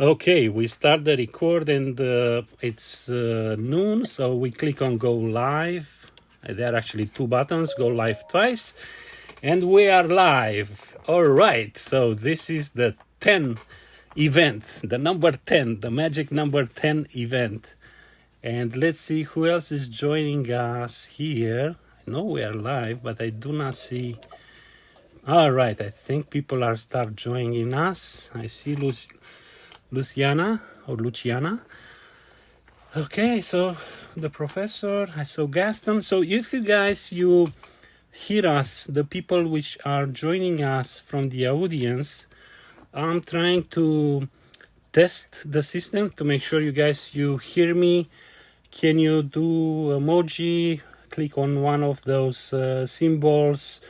Okay, we start the record and it's noon, so we click on go live. There are actually two buttons, go live twice, and we are live. All right, so this is the 10 event, the number 10, the magic number 10 event. And let's see who else is joining us here. I know we are live, but I do not see. All right, I think people are start joining us. I see Luciana. Okay, so the professor, I saw Gaston. So if you hear us, the people which are joining us from the audience, I'm trying to test the system to make sure you hear me. Can you do emoji? Click on one of those symbols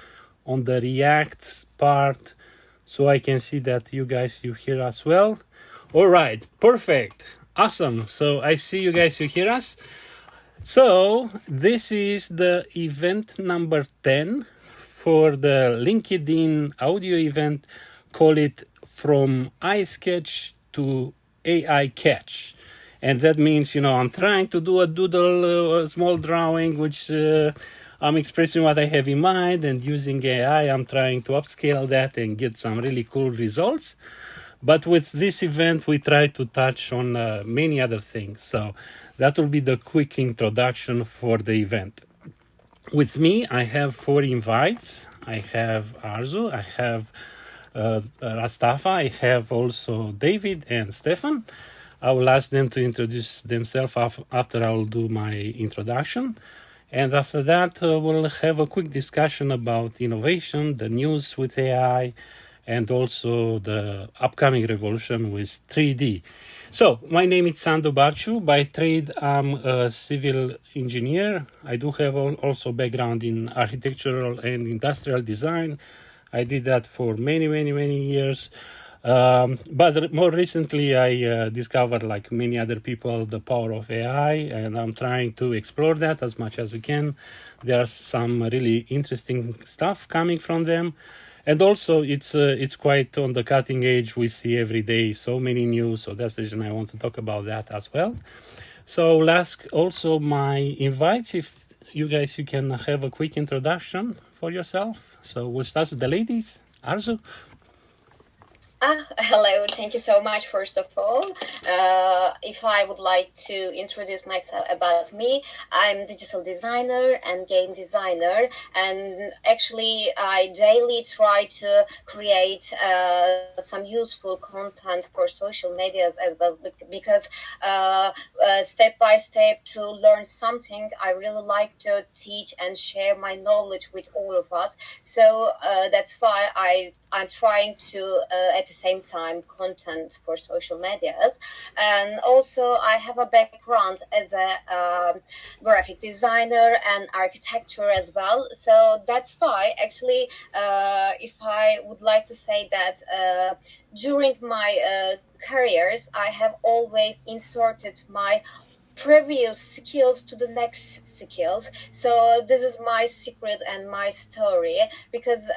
on the react part so I can see that you hear us well. All right, perfect, awesome. So I see you hear us. So this is the event number 10 for the LinkedIn audio event. Call it From iSketch to AI Catch. And that means, I'm trying to do a doodle, a small drawing, which I'm expressing what I have in mind, and using AI, I'm trying to upscale that and get some really cool results. But with this event, we try to touch on many other things. So that will be the quick introduction for the event. With me, I have 4 invites. I have Arzu, I have Rastafa, I have also David and Stefan. I will ask them to introduce themselves after I will do my introduction. And after that, we'll have a quick discussion about innovation, the news with AI, and also the upcoming revolution with 3D. So, my name is Sando Barciu. By trade, I'm a civil engineer. I do have also background in architectural and industrial design. I did that for many years. But more recently, I discovered, like many other people, the power of AI, and I'm trying to explore that as much as we can. There's some really interesting stuff coming from them. And also, it's quite on the cutting edge. We see every day so many news, so that's the reason I want to talk about that as well. So I'll ask also my invites if you can have a quick introduction for yourself. So we'll start with the ladies. Arzu. Hello, thank you so much, first of all. If I would like to introduce myself about me, I'm digital designer and game designer, and actually I daily try to create some useful content for social medias as well, because step by step to learn something, I really like to teach and share my knowledge with all of us. So that's why I'm trying to at the same time content for social medias. And also I have a background as a graphic designer and architecture as well. So that's why actually if I would like to say that during my careers, I have always inserted my previous skills to the next skills. So this is my secret and my story, because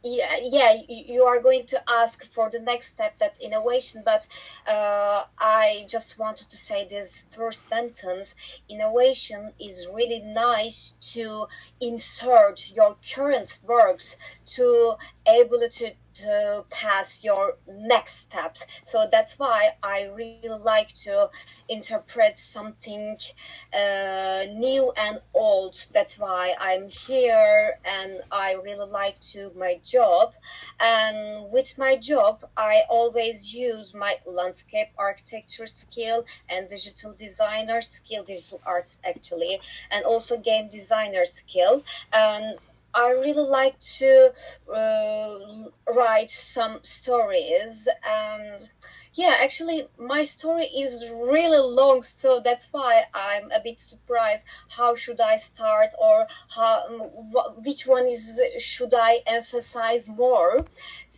you are going to ask for the next step, that innovation, but I just wanted to say this first sentence. Innovation is really nice to insert your current works to able to pass your next steps. So that's why I really like to interpret something new and old. That's why I'm here, and I really like to my job. And with my job, I always use my landscape architecture skill and digital designer skill, digital arts actually, and also game designer skill. And I really like to write some stories. And yeah, actually my story is really long, so that's why I'm a bit surprised. How should I start, or which one should I emphasize more?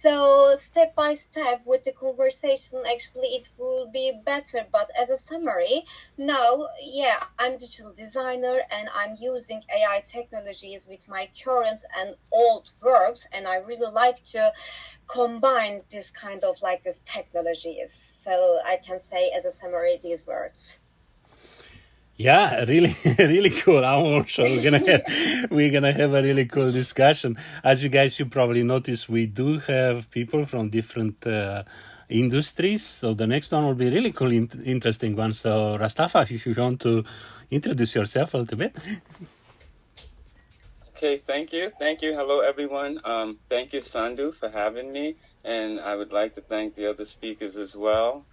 So step by step with the conversation, actually it will be better. But as a summary, now, yeah, I'm digital designer and I'm using AI technologies with my current and old works, and I really like to combine this kind of like this technologies. So I can say as a summary these words. Yeah, really, really cool. I'm also we're gonna have a really cool discussion. As you guys should probably notice, we do have people from different industries. So the next one will be really cool, interesting one. So Rastafa, if you want to introduce yourself a little bit. Okay, thank you. Thank you. Hello, everyone. Thank you, Sandhu, for having me. And I would like to thank the other speakers as well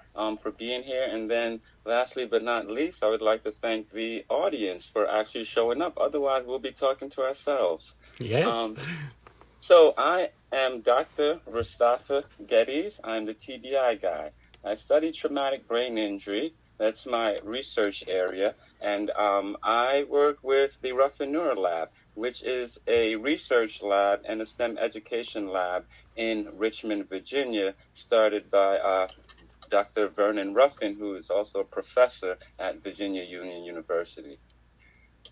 for being here. And then lastly but not least, I would like to thank the audience for actually showing up. Otherwise, we'll be talking to ourselves. Yes. So I am Dr. Rastafa Geddes. I'm the TBI guy. I study traumatic brain injury. That's my research area. And I work with the Ruffin Neuro Lab, which is a research lab and a STEM education lab in Richmond, Virginia, started by Dr. Vernon Ruffin, who is also a professor at Virginia Union University.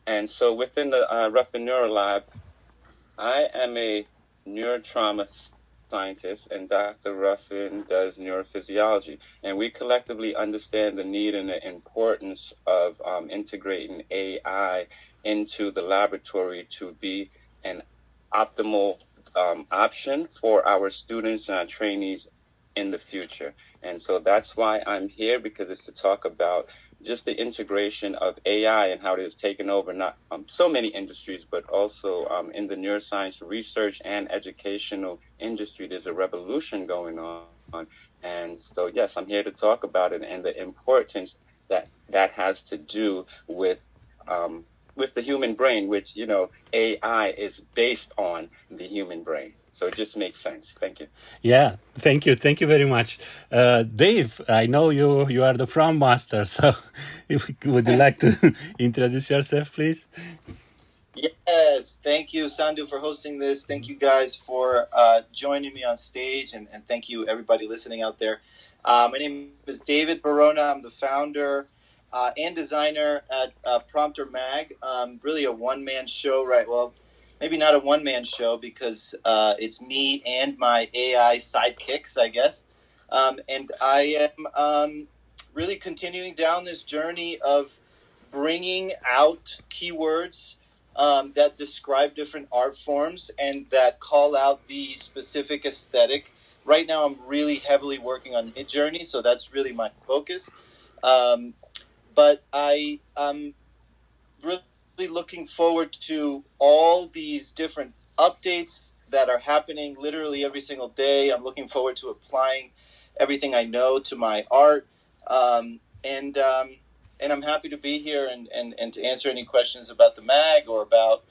And so within the Ruffin Neuro Lab, I am a neurotrauma scientist, and Dr. Ruffin does neurophysiology. And we collectively understand the need and the importance of integrating AI into the laboratory to be an optimal option for our students and our trainees in the future. And so that's why I'm here, because it's to talk about just the integration of AI and how it has taken over not so many industries, but also in the neuroscience research and educational industry. There's a revolution going on. And so, yes, I'm here to talk about it and the importance that has to do with the human brain, which, you know, AI is based on the human brain. So it just makes sense. Thank you. Yeah, thank you very much, Dave. I know you are the prom master, so would you like to introduce yourself, please? Yes, thank you, Sandhu, for hosting this. Thank you guys for joining me on stage, and thank you everybody listening out there. My name is David Barona. I'm the founder and designer at Prompter Mag. Really a one-man show, right? Well, maybe not a one-man show, because it's me and my AI sidekicks, I guess. And I am really continuing down this journey of bringing out keywords that describe different art forms and that call out the specific aesthetic. Right now, I'm really heavily working on Midjourney, so that's really my focus. But I am really looking forward to all these different updates that are happening literally every single day. I'm looking forward to applying everything I know to my art. And I'm happy to be here and to answer any questions about the mag or about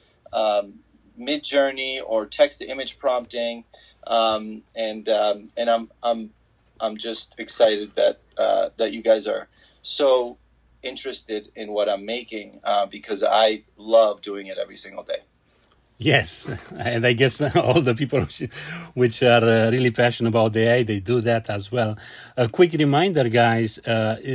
Midjourney or text-to-image prompting. And I'm just excited that you guys are so interested in what I'm making because I love doing it every single day. Yes, and I guess all the people which are really passionate about AI, they do that as well. A quick reminder, guys,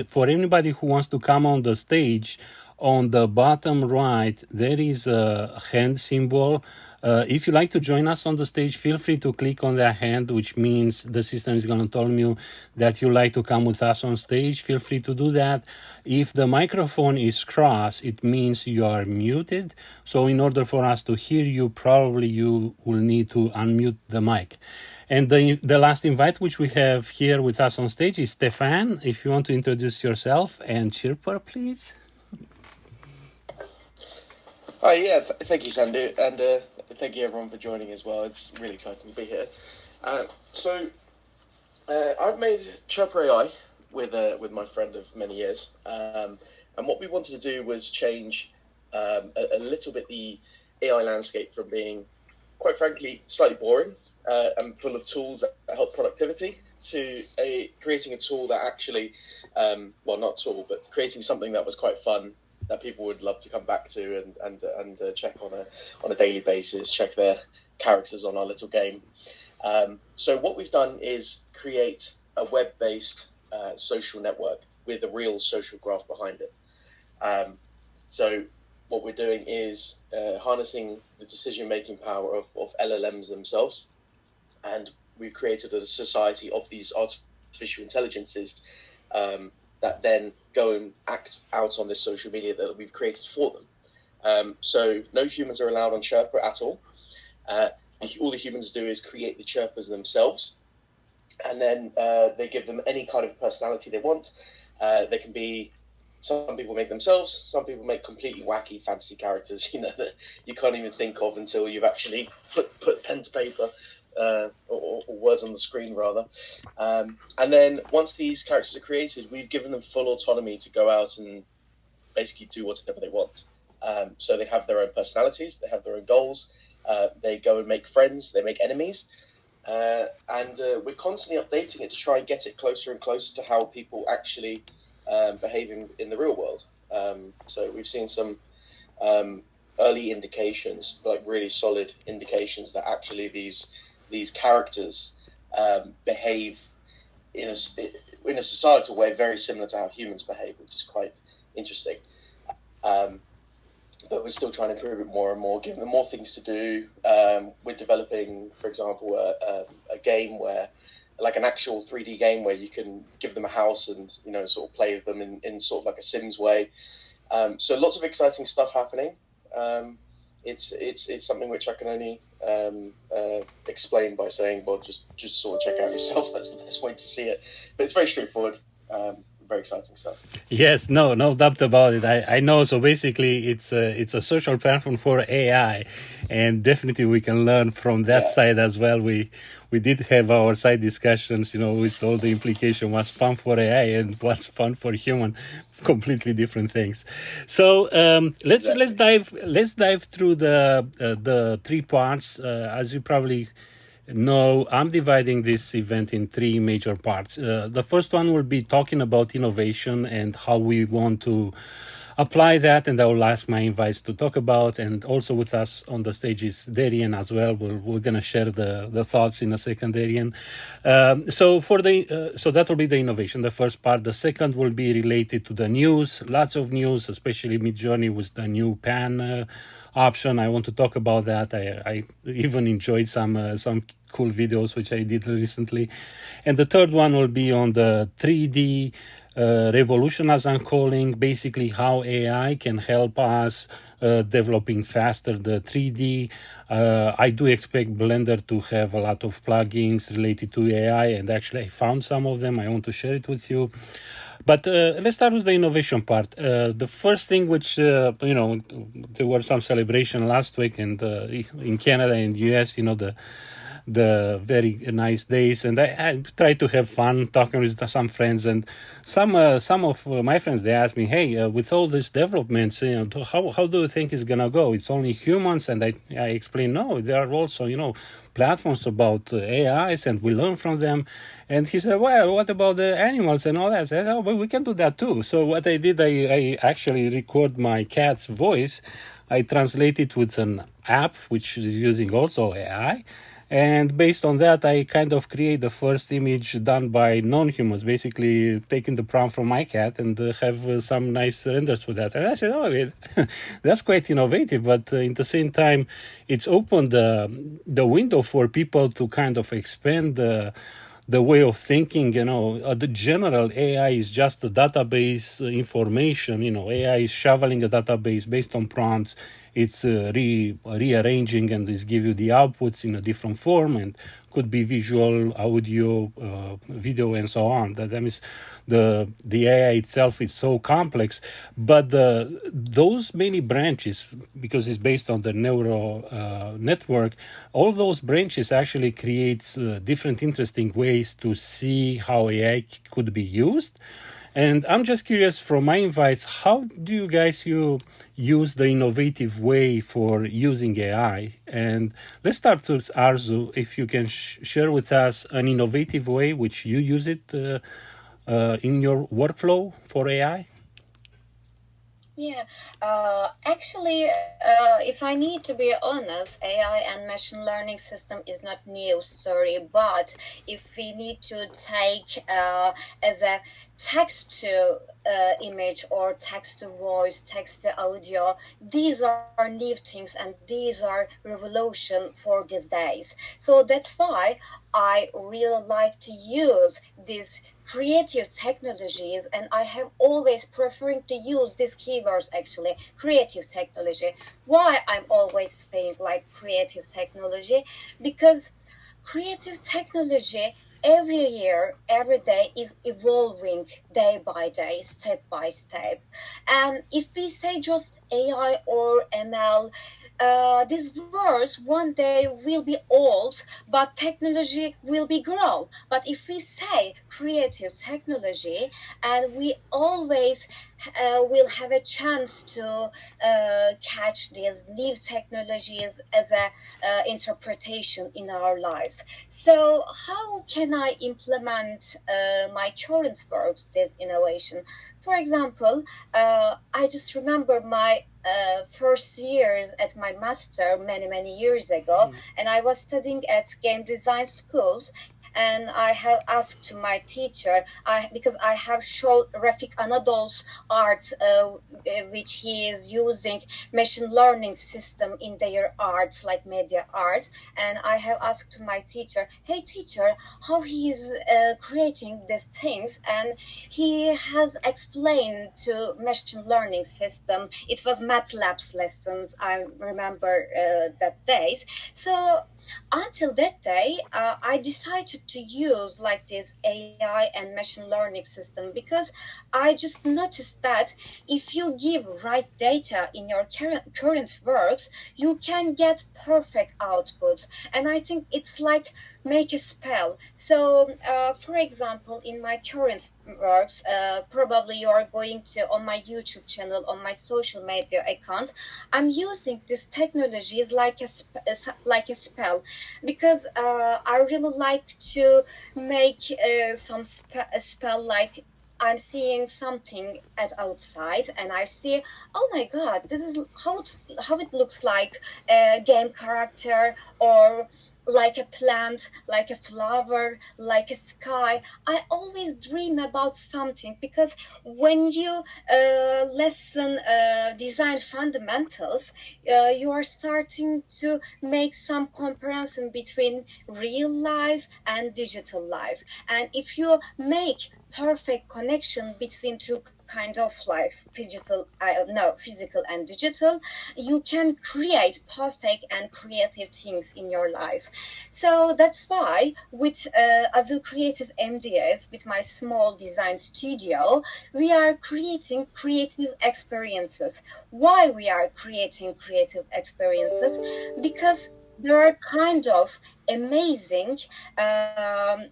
for anybody who wants to come on the stage, on the bottom right, there is a hand symbol. If you like to join us on the stage, feel free to click on that hand, which means the system is going to tell you that you like to come with us on stage. Feel free to do that. If the microphone is crossed, it means you are muted. So in order for us to hear you, probably you will need to unmute the mic. And the last invite which we have here with us on stage is Stefan. If you want to introduce yourself and chirper, please. Hi, yeah, thank you, Sandhu, and thank you everyone for joining as well. It's really exciting to be here. I've made Chirper AI with my friend of many years, and what we wanted to do was change a little bit the AI landscape from being, quite frankly, slightly boring and full of tools that help productivity to creating a tool that actually, well, not tool, but creating something that was quite fun, that people would love to come back to and check on a daily basis, check their characters on our little game. So what we've done is create a web-based social network with a real social graph behind it. So what we're doing is harnessing the decision-making power of LLMs themselves, and we've created a society of these artificial intelligences that then go and act out on this social media that we've created for them. So no humans are allowed on Chirper at all. All the humans do is create the chirpers themselves, and then they give them any kind of personality they want. They can be, some people make themselves, some people make completely wacky fantasy characters, that you can't even think of until you've actually put pen to paper, or words on the screen rather. And then once these characters are created, we've given them full autonomy to go out and basically do whatever they want. So they have their own personalities, they have their own goals. They go and make friends, they make enemies, and we're constantly updating it to try and get it closer and closer to how people actually behave in the real world. So we've seen some early indications, like really solid indications, that actually these characters behave in a societal way very similar to how humans behave, which is quite interesting. But we're still trying to improve it more and more, giving them more things to do. We're developing, for example, a game where, like an actual 3D game where you can give them a house and, sort of play with them in sort of like a Sims way. So lots of exciting stuff happening. It's something which I can only explain by saying, well, just sort of check out yourself. That's the best way to see it. But it's very straightforward. Very exciting stuff. Yes, no doubt about it. I know. So basically, it's a social platform for AI, and definitely we can learn from that side as well. We did have our side discussions, with all the implication. What's fun for AI and what's fun for human, completely different things. So let's dive through the three parts. As you probably know, I'm dividing this event in three major parts. The first one will be talking about innovation and how we want to apply that, and I will ask my invites to talk about, and also with us on the stage is Darian as well. We're going to share the thoughts in a second, Darian. So that will be the innovation, the first part. The second will be related to the news, lots of news, especially Midjourney with the new pan option. I want to talk about that. I even enjoyed some cool videos which I did recently. And the third one will be on the 3D revolution, as I'm calling, basically how AI can help us developing faster the 3D. I do expect Blender to have a lot of plugins related to AI, and actually I found some of them. I want to share it with you. But let's start with the innovation part. The first thing, which, there were some celebration last week, and in Canada and US, the very nice days, and I try to have fun talking with some friends, and some of my friends, they asked me, hey, with all these developments, how do you think it's gonna go? It's only humans, and I explain, no, there are also platforms about AIs, and we learn from them. And he said, well, what about the animals and all that? I said, oh, well, we can do that too. So what I did, I actually record my cat's voice. I translate it with an app which is using also AI. And based on that, I kind of create the first image done by non-humans, basically taking the prompt from my cat and have some nice renders with that. And I said, oh, that's quite innovative, but at the same time, it's opened the window for people to kind of expand the way of thinking. The general AI is just a database information. AI is shoveling a database based on prompts. It's rearranging and is give you the outputs in a different form, and could be visual, audio, video, and so on. That means the AI itself is so complex, but those many branches, because it's based on the neural network, all those branches actually creates different interesting ways to see how AI could be used. And I'm just curious, from my invites, how do you guys use the innovative way for using AI? And let's start with Arzu. If you can share with us an innovative way which you use it in your workflow for AI. Yeah, actually, if I need to be honest, AI and machine learning system is not new story. But if we need to take as a text to image or text to voice, text to audio, these are new things and these are revolution for these days. So that's why I really like to use these creative technologies, and I have always preferring to use these keywords, actually creative technology. Why I'm always saying like creative technology? Because creative technology every year, every day is evolving day by day, step by step. And if we say just AI or ML, these words one day will be old, but technology will be grown. But if we say creative technology, and we always will have a chance to catch these new technologies as a interpretation in our lives. So how can I implement my current works, this innovation? For example, I just remember my first years at my master many years ago, and I was studying at game design schools, and I have asked to my teacher, because I have showed Rafik Anadol's art, which he is using machine learning system in their arts, like media arts, and I have asked to my teacher, hey teacher, how he is creating these things, and he has explained to machine learning system. It was MATLAB's lessons, I remember that days. So until that day, I decided to use like this AI and machine learning system, because I just noticed that if you give right data in your current works, you can get perfect output. And I think it's like make a spell. So, for example, in my current works, probably you are going to on my YouTube channel, on my social media accounts, I'm using this technologies like a spell, because I really like to make a spell, like I'm seeing something at outside, and I see, oh my god, this is how it looks like a game character, or like a plant, like a flower, like a sky. I always dream about something, because when you lesson design fundamentals, you are starting to make some comparison between real life and digital life. And if you make perfect connection between two kind of life, physical and digital, you can create perfect and creative things in your lives. So that's why with Azul Creative MDS, with my small design studio, we are creating creative experiences. Why we are creating creative experiences? Because there are kind of amazing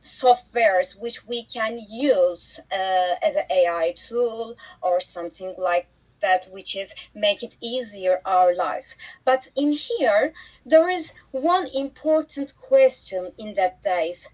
softwares which we can use as an AI tool or something like that, which is make it easier our lives. But in here, there is one important question in that days.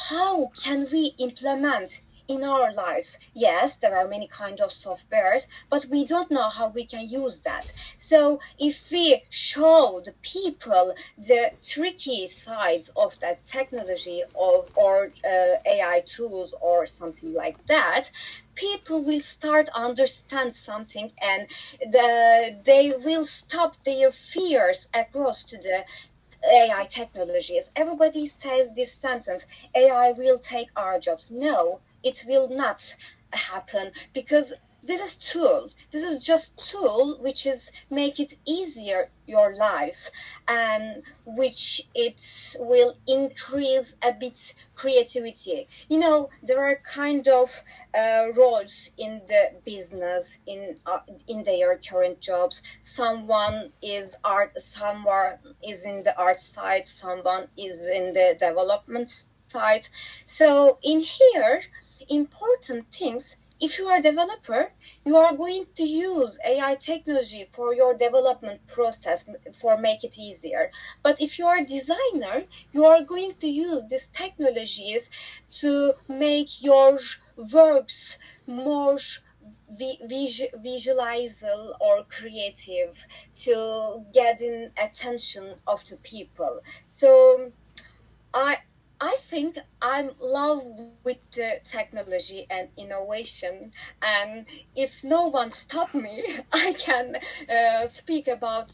How can we implement in our lives? Yes, there are many kind of softwares, but we don't know how we can use that. So if we show the people the tricky sides of that technology or AI tools or something like that, people will start understand something, and they will stop their fears across to the AI technologies. Everybody says this sentence, AI will take our jobs. No, it will not happen, because this is tool. This is just tool which is make it easier your lives, and which it will increase a bit creativity. You know, there are kind of roles in the business in their current jobs. Someone is art, someone is in the art side, someone is in the development side. So in here, important things, if you are a developer, you are going to use AI technology for your development process for make it easier. But if you are a designer, you are going to use these technologies to make your works more visualizer or creative to get in attention of the people. So I think I'm love with the technology and innovation, and if no one stop me, I can speak about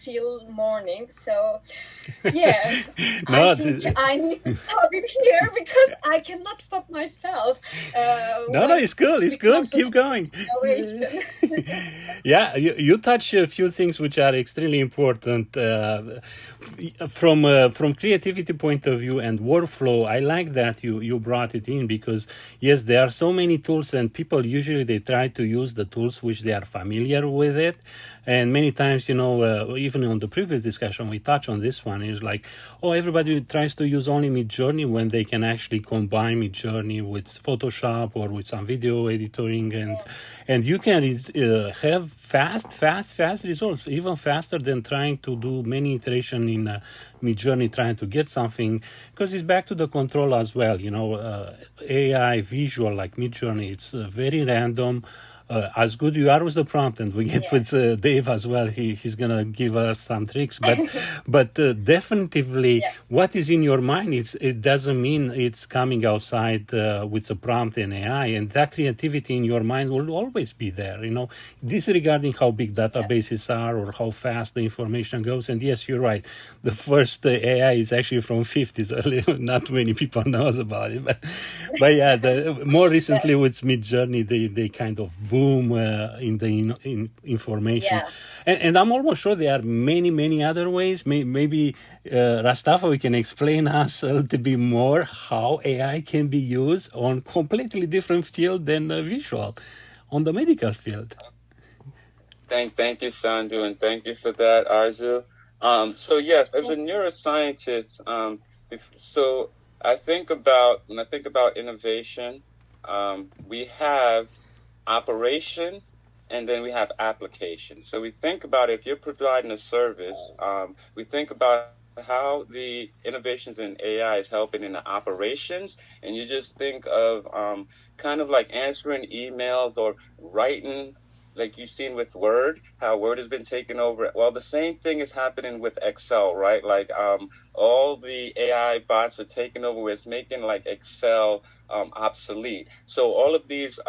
till morning. So yeah, No, I think I need to stop it here because I cannot stop myself. no, it's good. It's good. Because Keep of going. innovation. Yeah, you touch a few things which are extremely important from creativity point of view and workflow. I like that you brought it in because yes, there are so many tools and people usually they try to use the tools which they are familiar with it, and many times even on the previous discussion we touched on this one is like, oh, everybody tries to use only Midjourney when they can actually combine Midjourney with Photoshop or with some video editing, and you can have fast results, even faster than trying to do many iteration in Midjourney trying to get something, because it's back to the control as well. AI visual like Midjourney, it's very random. As good you are with the prompt, and we get with Dave as well. He's gonna give us some tricks, but definitively, what is in your mind, it doesn't mean it's coming outside with a prompt and AI, and that creativity in your mind will always be there. Disregarding how big databases are or how fast the information goes. And yes, you're right. The first AI is actually from 50s. Not many people knows about it, but yeah, more recently with Midjourney, they kind of boom in the information, and I'm almost sure there are many other ways. Maybe Rastafa, we can explain us a little bit more how AI can be used on completely different field than visual, on the medical field. Thank you, Sandhu, and thank you for that, Arzu. So yes, as a neuroscientist, so when I think about innovation, we have operation and then we have application. So we think about if you're providing a service, we think about how the innovations in AI is helping in the operations, and you just think of kind of like answering emails or writing, like you've seen with Word, how Word has been taken over. Well, the same thing is happening with Excel, right? Like all the AI bots are taking over. It's making like Excel obsolete. So all of these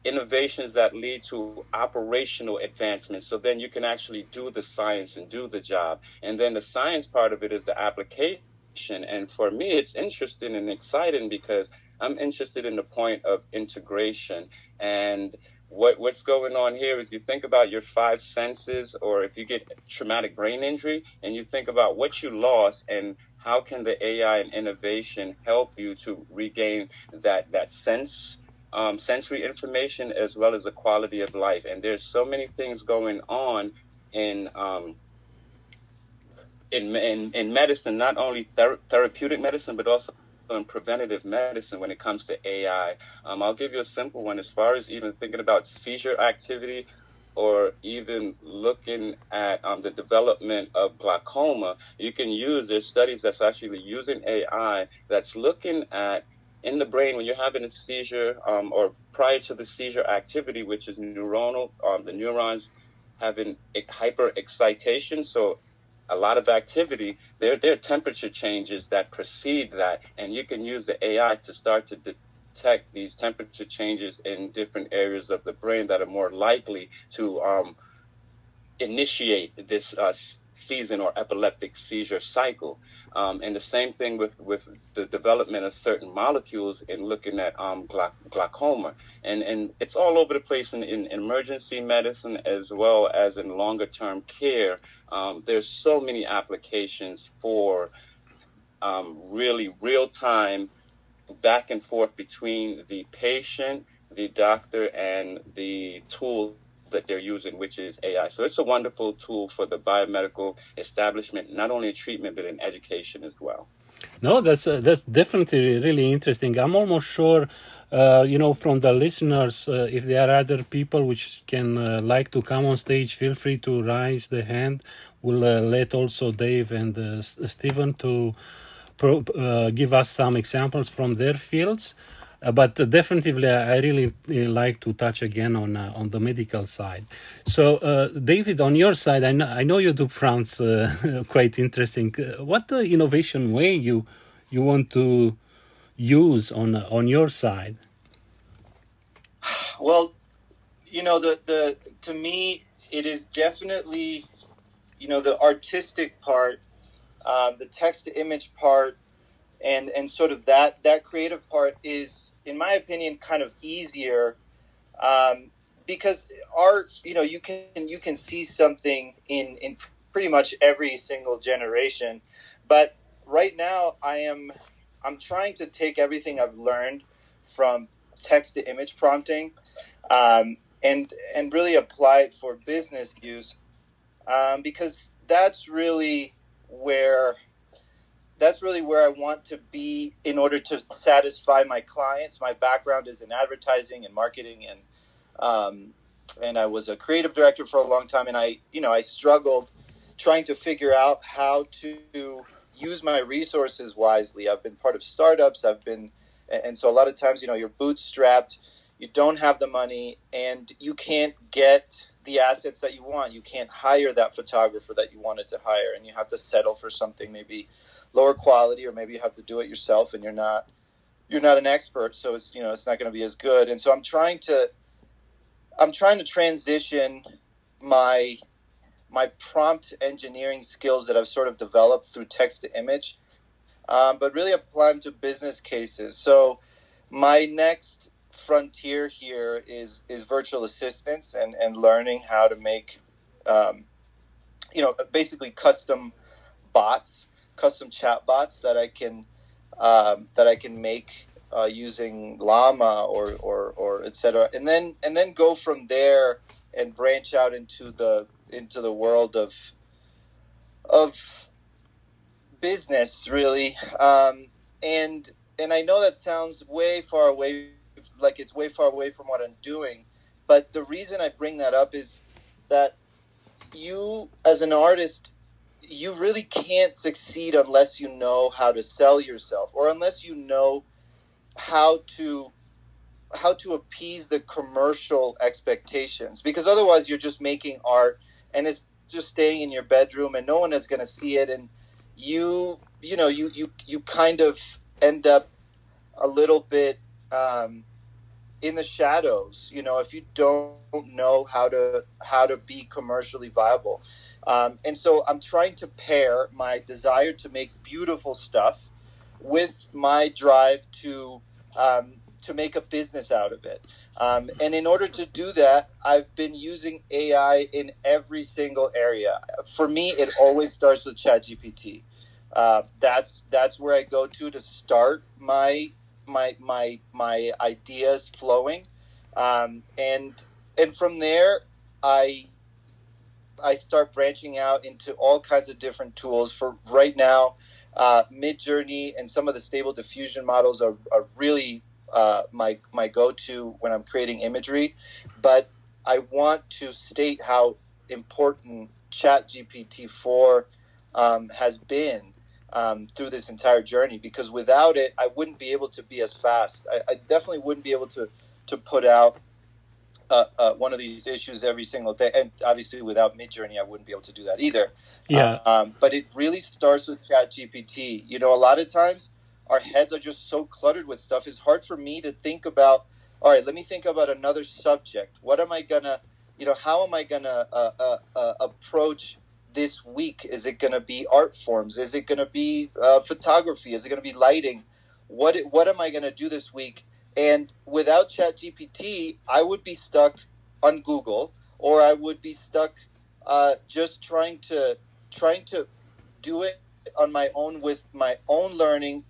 innovations that lead to operational advancements. So then you can actually do the science and do the job. And then the science part of it is the application. And for me, it's interesting and exciting because I'm interested in the point of integration. And what's going on here is you think about your five senses, or if you get traumatic brain injury and you think about what you lost and how can the AI and innovation help you to regain that sensory information as well as the quality of life. And there's so many things going on in medicine, not only therapeutic medicine, but also in preventative medicine when it comes to AI. I'll give you a simple one as far as even thinking about seizure activity or even looking at the development of glaucoma. There's studies that's actually using AI that's looking at in the brain when you're having a seizure or prior to the seizure activity, which is neuronal, the neurons having hyper excitation. So a lot of activity, there are temperature changes that precede that. And you can use the AI to start to detect these temperature changes in different areas of the brain that are more likely to initiate this season or epileptic seizure cycle. And the same thing with the development of certain molecules in looking at glaucoma. And it's all over the place in emergency medicine as well as in longer term care. There's so many applications for really real time back and forth between the patient, the doctor, and the tool that they're using, which is AI. So it's a wonderful tool for the biomedical establishment, not only in treatment, but in education as well. No, that's definitely really interesting. I'm almost sure, from the listeners, if there are other people which can like to come on stage, feel free to raise the hand. We'll let also Dave and Stephen to give us some examples from their fields. But definitely, I really like to touch again on the medical side. So, David, on your side, I know you do France quite interesting. What the innovation way you want to use on your side? Well, the to me, it is definitely, the artistic part, the text to image part, and sort of that creative part is, in my opinion, kind of easier, because art, you can see something in pretty much every single generation. But right now, I'm trying to take everything I've learned from text to image prompting, and really apply it for business use, because that's really where I want to be in order to satisfy my clients. My background is in advertising and marketing, and I was a creative director for a long time, and I struggled trying to figure out how to use my resources wisely. I've been part of startups. And so a lot of times, you're bootstrapped, you don't have the money, and you can't get the assets that you want. You can't hire that photographer that you wanted to hire, and you have to settle for something maybe lower quality, or maybe you have to do it yourself, and you're not an expert, so it's not going to be as good. And so I'm trying to transition my prompt engineering skills that I've sort of developed through text to image, but really apply them to business cases. So my next frontier here is virtual assistants, and learning how to make basically custom chat bots that I can make using Llama or etc. And then go from there and branch out into the world of business, really. And I know that sounds way far away, like it's way far away from what I'm doing, but the reason I bring that up is that you, as an artist, you really can't succeed unless you know how to sell yourself, or unless you know how to appease the commercial expectations, because otherwise you're just making art and it's just staying in your bedroom and no one is going to see it, and you kind of end up a little bit in the shadows, if you don't know how to be commercially viable. And so I'm trying to pair my desire to make beautiful stuff with my drive to make a business out of it. And in order to do that, I've been using AI in every single area. For me, it always starts with ChatGPT. That's where I go to start my ideas flowing, and from there I start branching out into all kinds of different tools. For right now, Midjourney and some of the Stable Diffusion models are really my go-to when I'm creating imagery. But I want to state how important ChatGPT-4 has been through this entire journey, because without it, I wouldn't be able to be as fast. I definitely wouldn't be able to put out one of these issues every single day. And obviously without Midjourney, I wouldn't be able to do that either. Yeah. But it really starts with ChatGPT. A lot of times our heads are just so cluttered with stuff. It's hard for me to think about, all right, let me think about another subject. What am I gonna, how am I gonna approach this week? Is it going to be art forms? Is it going to be photography? Is it going to be lighting? What am I going to do this week? And without ChatGPT, I would be stuck on Google, or I would be stuck just trying to do it on my own with my own learning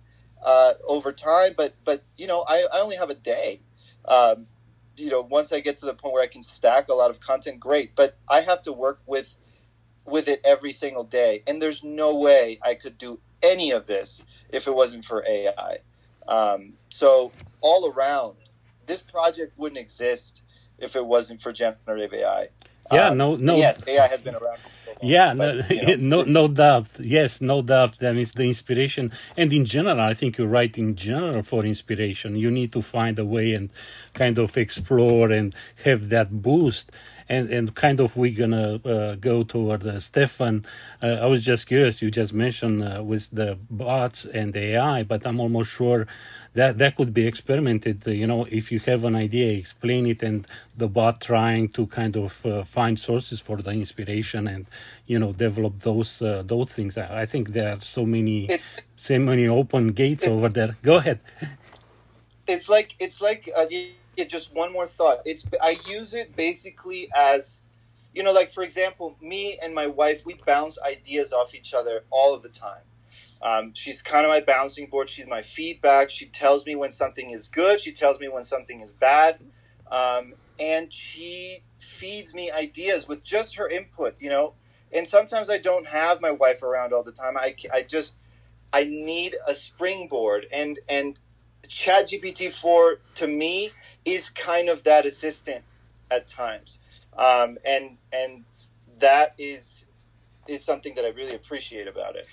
over time. But I only have a day. Once I get to the point where I can stack a lot of content, great. But I have to work with it every single day, and there's no way I could do any of this if it wasn't for AI. So all around, this project wouldn't exist if it wasn't for generative AI. Yeah, no, But no. yes, AI has been around for so long. Yeah, But, no, this no is doubt. Yes, no doubt. That is the inspiration. And in general, I think you're right. In general, for inspiration, you need to find a way and kind of explore and have that boost. And kind of we're gonna go toward Stefan. I was just curious. You just mentioned with the bots and AI, but I'm almost sure that could be experimented. If you have an idea, explain it, and the bot trying to kind of find sources for the inspiration and develop those things. I think there are so many open gates it, over there. Go ahead. it's like just one more thought. I use it basically as, like for example, me and my wife, we bounce ideas off each other all of the time. She's kind of my bouncing board. She's my feedback. She tells me when something is good. She tells me when something is bad. And she feeds me ideas with just her input, And sometimes I don't have my wife around all the time. I need a springboard. And ChatGPT 4 to me is kind of that assistant at times. And that is something that I really appreciate about it.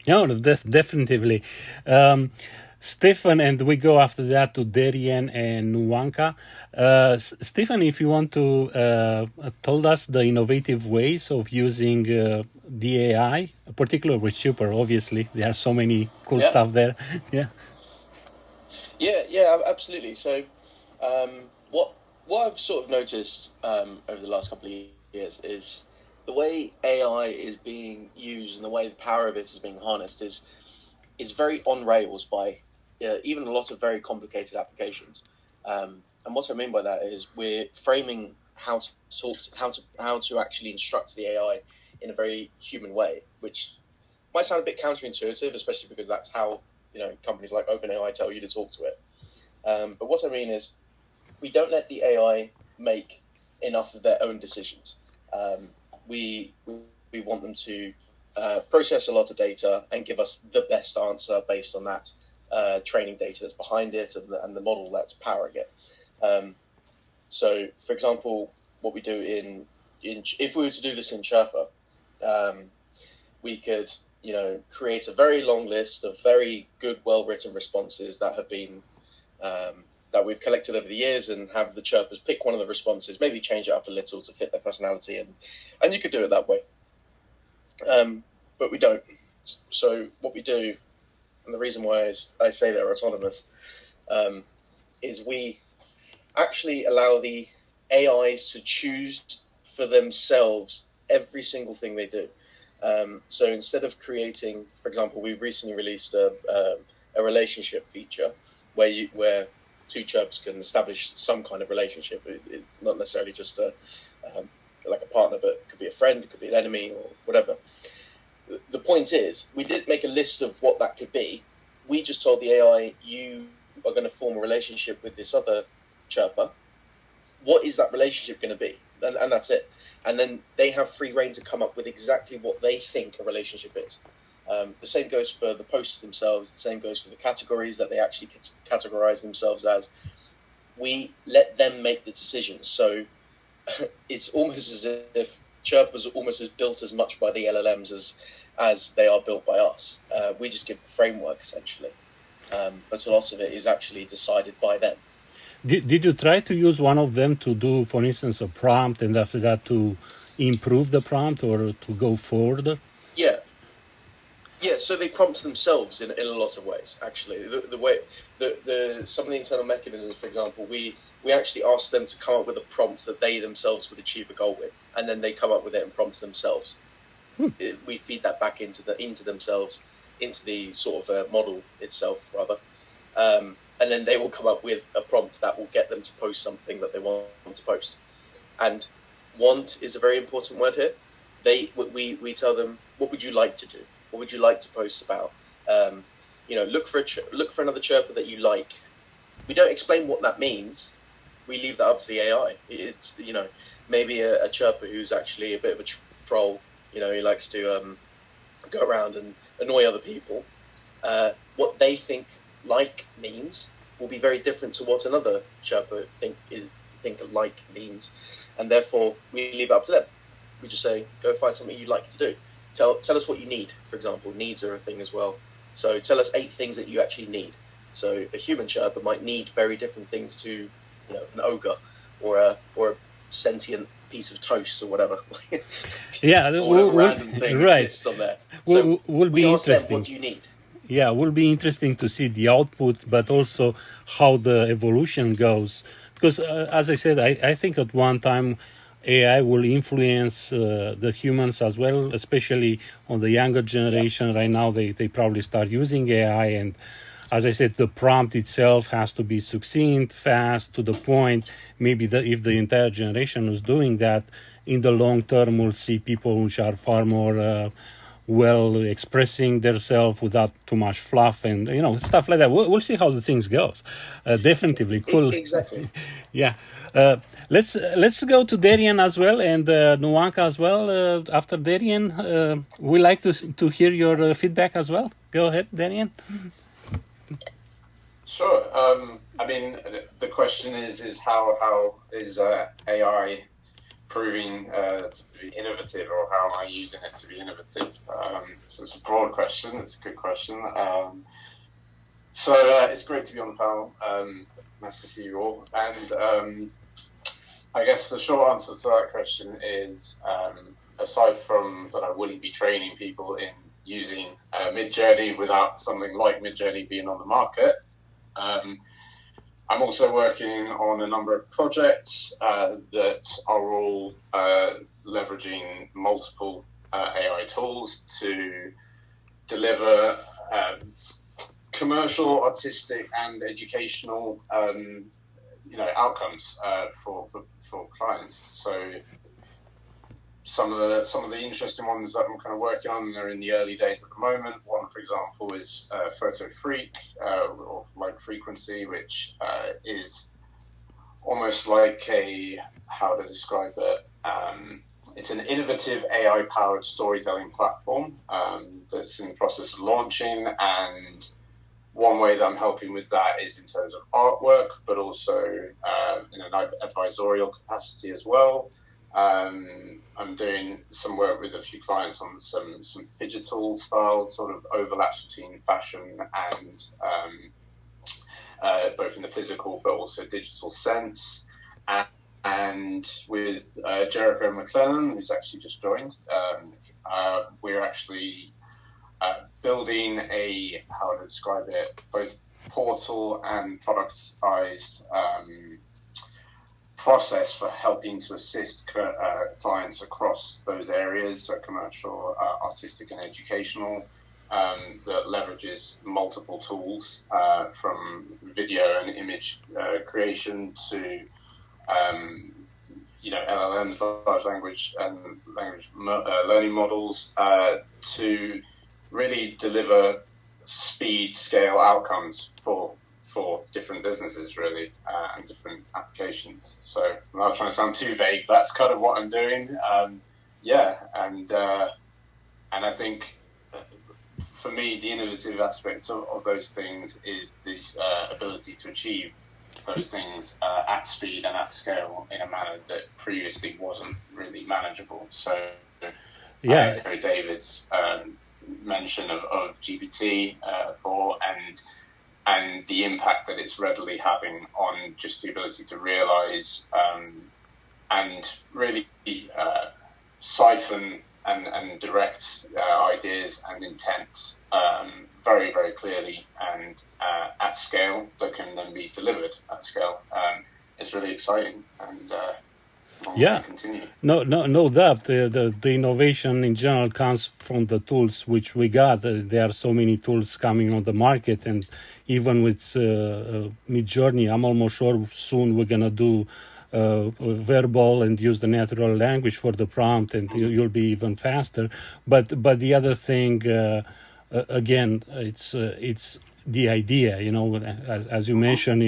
No, definitely. Stefan, and we go after that to Darien and Nuwanka. Stefan, if you want to tell us the innovative ways of using the AI, particularly with Super, obviously. There are so many cool stuff there. Yeah. Yeah, absolutely. So, what I've sort of noticed over the last couple of years is the way AI is being used and the way the power of it is being harnessed is very on rails by even a lot of very complicated applications. And what I mean by that is we're framing how to actually instruct the AI in a very human way, which might sound a bit counterintuitive, especially because that's how companies like OpenAI tell you to talk to it. But what I mean is we don't let the AI make enough of their own decisions. We want them to process a lot of data and give us the best answer based on that training data that's behind it and the model that's powering it. So, for example, what we do if we were to do this in Chirper, we could create a very long list of very good, well-written responses that have been that we've collected over the years, and have the chirpers pick one of the responses, maybe change it up a little to fit their personality, and you could do it that way. But we don't. So what we do, and the reason why I say they're autonomous, is we actually allow the AIs to choose for themselves every single thing they do. So instead of creating, for example, we recently released a relationship feature where two chirps can establish some kind of relationship, not necessarily just like a partner, but it could be a friend, it could be an enemy, or whatever. The point is, we didn't make a list of what that could be. We just told the AI, you are going to form a relationship with this other chirper. What is that relationship going to be? And that's it. And then they have free reign to come up with exactly what they think a relationship is. The same goes for the posts themselves. The same goes for the categories that they actually categorize themselves as. We let them make the decisions. So it's almost as if Chirp was almost as built as much by the LLMs as they are built by us. We just give the framework, essentially. But a lot of it is actually decided by them. Did you try to use one of them to do, for instance, a prompt, and after that to improve the prompt or to go further? Yeah, so they prompt themselves in a lot of ways, actually. The way some of the internal mechanisms, for example, we actually ask them to come up with a prompt that they themselves would achieve a goal with, and then they come up with it and prompt themselves. We feed that back into themselves, into the sort of model itself, rather. And then they will come up with a prompt that will get them to post something that they want to post. And want is a very important word here. We tell them, what would you like to do? What would you like to post about? Look for another chirper that you like. We don't explain what that means. We leave that up to the AI. It's maybe a chirper who's actually a bit of a troll. He likes to go around and annoy other people. What they think like means will be very different to what another chirper think like means, and therefore we leave it up to them. We just say, go find something you'd like to do. Tell us what you need. For example, needs are a thing as well. So tell us 8 things that you actually need. So a human Sherpa might need very different things to, an ogre or a sentient piece of toast or whatever. Yeah, or random thing right. exists on there. Will be we ask them, interesting. what do you need? Yeah, will be interesting to see the output, but also how the evolution goes. Because, as I said, I think at one time AI will influence the humans as well, especially on the younger generation. Yeah. Right now, they probably start using AI. And as I said, the prompt itself has to be succinct, fast, to the point. Maybe if the entire generation is doing that, in the long term, we'll see people which are far more well expressing themselves without too much fluff and stuff like that. We'll see how the things goes. Definitely cool. Exactly. Yeah. Let's go to Darian as well, and Nuanka as well. After Darian, we like to hear your feedback as well. Go ahead, Darian. Sure. I mean, the question is how is AI proving to be innovative, or how am I using it to be innovative? So it's a broad question. It's a good question. So it's great to be on the panel. Nice to see you all. And I guess the short answer to that question is, aside from that, I wouldn't be training people in using Midjourney without something like Midjourney being on the market. I'm also working on a number of projects that are all leveraging multiple AI tools to deliver commercial, artistic, and educational outcomes for clients. So some of the interesting ones that I'm kind of working on, they're in the early days at the moment. One, for example, is Photo Freak, or Light Frequency, which is almost like how to describe it? It's an innovative AI-powered storytelling platform that's in the process of launching, and one way that I'm helping with that is in terms of artwork, but also in an advisorial capacity as well. I'm doing some work with a few clients on some digital style sort of overlaps between fashion and both in the physical but also digital sense. And with Jericho McClellan, who's actually just joined, we're actually building how to describe it, both portal and productized process for helping to assist clients across those areas, so commercial, artistic, and educational, that leverages multiple tools from video and image creation to LLMs, large language and learning models, to really deliver speed, scale outcomes for different businesses, really, and different applications. So I'm not trying to sound too vague. That's kind of what I'm doing. And I think for me, the innovative aspect of those things is the ability to achieve those things at speed and at scale in a manner that previously wasn't really manageable. So I echo David's mention of GPT-4 and the impact that it's readily having on just the ability to realize and really siphon and direct ideas and intent very, very clearly and at scale that can then be delivered at scale. It's really exciting and continue. No doubt. The innovation in general comes from the tools which we got. There are so many tools coming on the market, and even with Midjourney, I'm almost sure soon we're gonna do verbal and use the natural language for the prompt, and you'll be even faster. But the other thing, again, it's the idea, as you mentioned,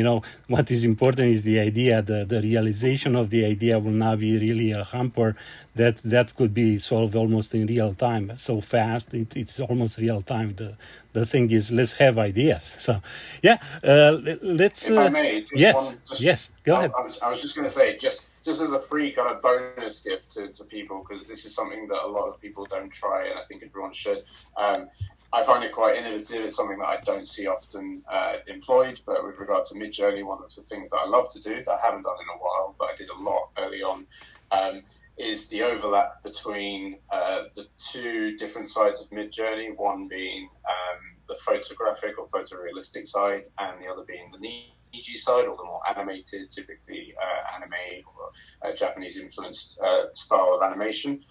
what is important is the idea. The realization of the idea will not be really a hamper that could be solved almost in real time. So fast, it's almost real time. The thing is, let's have ideas. So, yeah, let's. If I may, Yes, go ahead. I was just going to say, just as a free kind of bonus gift to people, because this is something that a lot of people don't try, and I think everyone should. I find it quite innovative. It's something that I don't see often employed, but with regard to Midjourney, one of the things that I love to do, that I haven't done in a while, but I did a lot early on, is the overlap between the two different sides of Midjourney, one being the photographic or photorealistic side, and the other being the Niji side, or the more animated, typically anime or Japanese-influenced style of animation.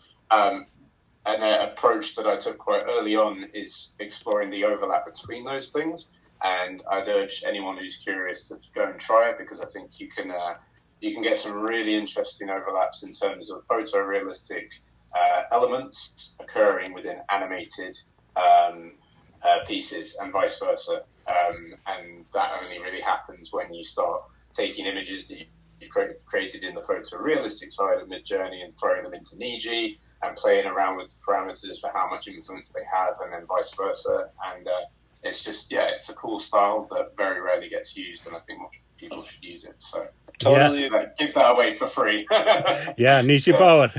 An approach that I took quite early on is exploring the overlap between those things, and I'd urge anyone who's curious to go and try it, because I think you can get some really interesting overlaps in terms of photorealistic elements occurring within animated pieces and vice versa, and that only really happens when you start taking images that you created in the photorealistic side of Midjourney and throwing them into Niji, and playing around with the parameters for how much influence they have, and then vice versa. And it's just, it's a cool style that very rarely gets used, and I think more people should use it. So Totally. give that away for free. Yeah, Niji Power.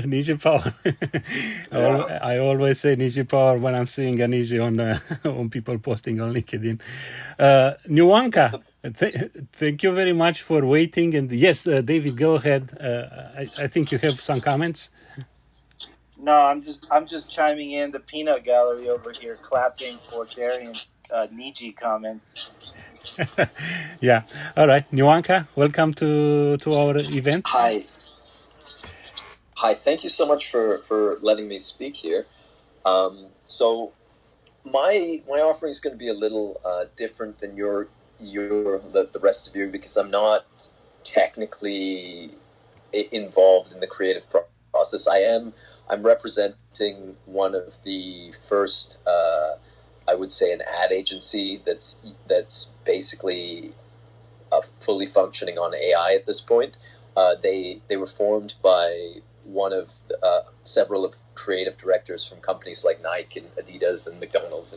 I always say Niji Power when I'm seeing a Niji on people posting on LinkedIn. Nuanka, thank you very much for waiting. And yes, David, go ahead. I think you have some comments. No, I'm just chiming in. The peanut gallery over here clapping for Darian's Niji comments. Yeah. All right. Nuanka, welcome to our event. Hi. Thank you so much for letting me speak here. So my offering is going to be a little different than the rest of you, because I'm not technically involved in the creative process. I'm representing one of the first, I would say, an ad agency that's basically fully functioning on AI at this point. They were formed by one of several of creative directors from companies like Nike and Adidas and McDonald's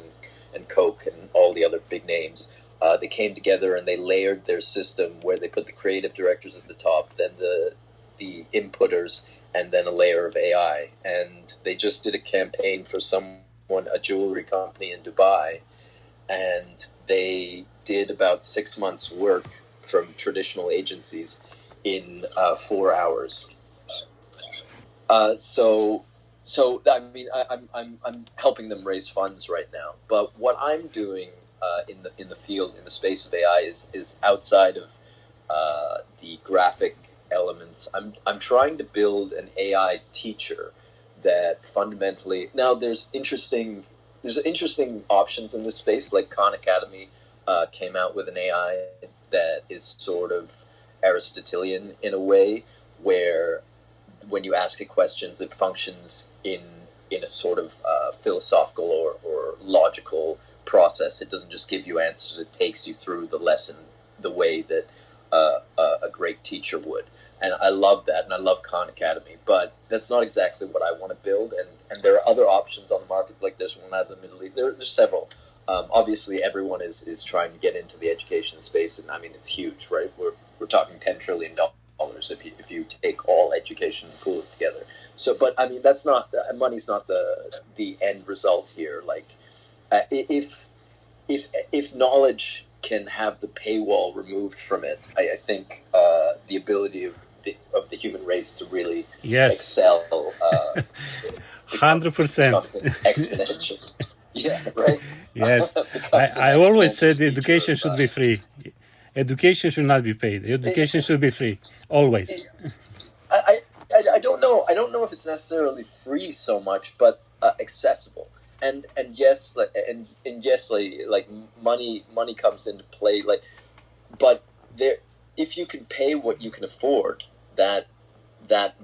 and Coke and all the other big names. They came together and they layered their system where they put the creative directors at the top, then the inputters, and then a layer of AI. And they just did a campaign for a jewelry company in Dubai, and they did about 6 months' work from traditional agencies in 4 hours. So I mean, I'm helping them raise funds right now. But what I'm doing in the field, in the space of AI, is outside of the graphic elements. I'm trying to build an AI teacher that fundamentally, now there's interesting options in this space. Like Khan Academy came out with an AI that is sort of Aristotelian in a way, where when you ask it questions, it functions in a sort of philosophical or logical process. It doesn't just give you answers; it takes you through the lesson the way that a great teacher would. And I love that, and I love Khan Academy, but that's not exactly what I want to build. And there are other options on the market, like this one out of the Middle East. There's several. Obviously, everyone is trying to get into the education space, and I mean, it's huge, right? We're talking $10 trillion if you take all education and pool it together. So, but I mean, that's not money's not the end result here. Like, if knowledge can have the paywall removed from it, I think the ability of the human race to really excel 100% exponential. Yeah, right. Yes, I always said education should be free. Education should not be paid. Education should be free, always. I don't know. I don't know if it's necessarily free so much, but accessible. And yes, like money comes into play. Like, but there, if you can pay what you can afford, that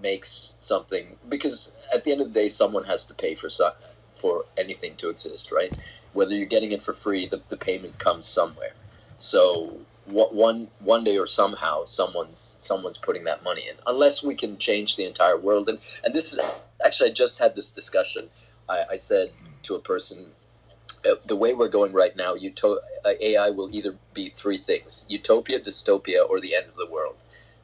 makes something, because at the end of the day, someone has to pay for anything to exist, right? Whether you're getting it for free, the payment comes somewhere. So one day or somehow someone's putting that money in, unless we can change the entire world. And this is actually, I just had this discussion. I said to a person, the way we're going right now, AI will either be three things: utopia, dystopia, or the end of the world.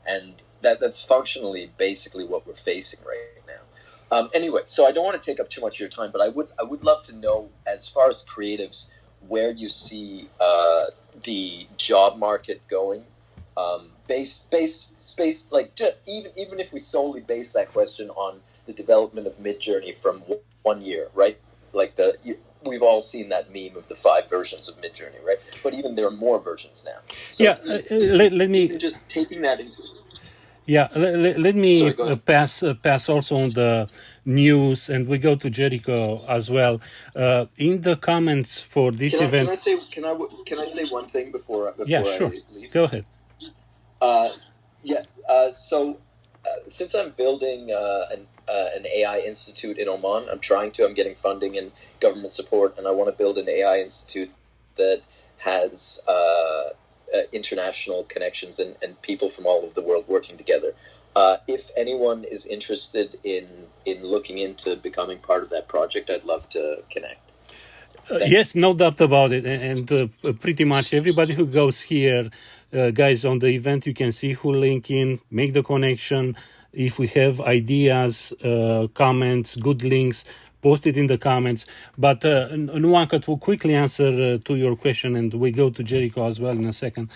And that's functionally basically what we're facing right now. Anyway, so I don't want to take up too much of your time, but I would love to know, as far as creatives, where you see the job market going, based like even if we solely base that question on the development of Midjourney from 1 year, right? Like we've all seen that meme of the 5 versions of Midjourney, right? But even there are more versions now. So Yeah, let me just taking that into. Yeah, let me Sorry, go ahead. pass also on the news, and we go to Jericho as well. In the comments for this event, Can I say one thing before yeah, sure, I leave? go ahead. So since I'm building an AI institute in Oman, I'm getting funding and government support, and I want to build an AI institute that has international connections and people from all over the world working together. If anyone is interested in looking into becoming part of that project, I'd love to connect. Yes, no doubt about it. And pretty much everybody who goes here, guys, on the event, you can see who link in, make the connection. If we have ideas, comments, good links, post it in the comments. But Nwankat will quickly answer to your question, and we go to Jericho as well in a second.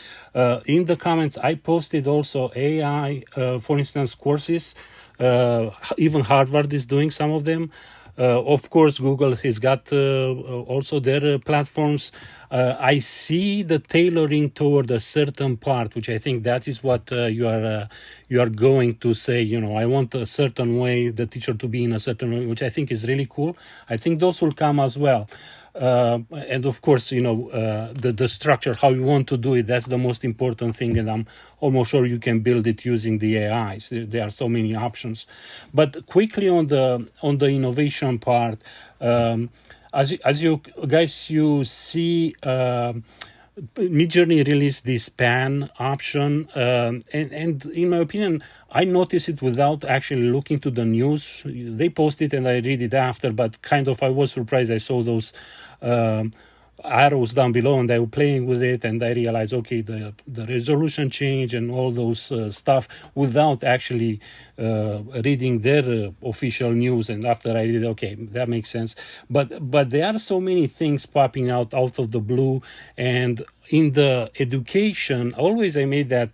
In the comments, I posted also AI, for instance, courses. Even Harvard is doing some of them. Of course, Google has got also their platforms. I see the tailoring toward a certain part, which I think that is what you are going to say. You know, I want a certain way, the teacher to be in a certain way, which I think is really cool. I think those will come as well. And of course, you know, the structure, how you want to do it, that's the most important thing. And I'm almost sure you can build it using the AIs. There are so many options. But quickly on the innovation part, as you guys, you see, Midjourney released this pan option, and in my opinion, I noticed it without actually looking to the news. They posted and I read it after, but kind of I was surprised. I saw those arrows down below and I was playing with it, and I realized, okay, the resolution change and all those stuff without actually reading their official news. And after I did, okay, that makes sense. But there are so many things popping out of the blue. And in the education, always I made that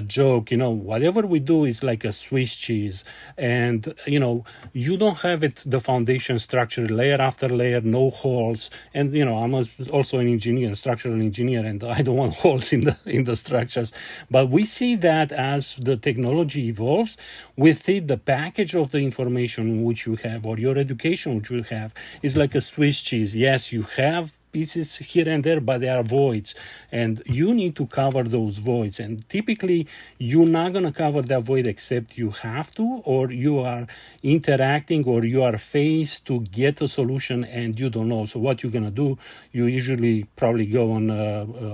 joke, you know, whatever we do is like a Swiss cheese, and you know, you don't have it, the foundation structure, layer after layer, no holes. And you know, I'm also an engineer, structural engineer, and I don't want holes in the structures. But we see that as the technology evolves, with it, the package of the information which you have, or your education which you have, is like a Swiss cheese. Yes, you have pieces here and there, but there are voids, and you need to cover those voids. And typically you're not going to cover that void except you have to, or you are interacting, or you are faced to get a solution and you don't know. So what you're going to do, you usually probably go on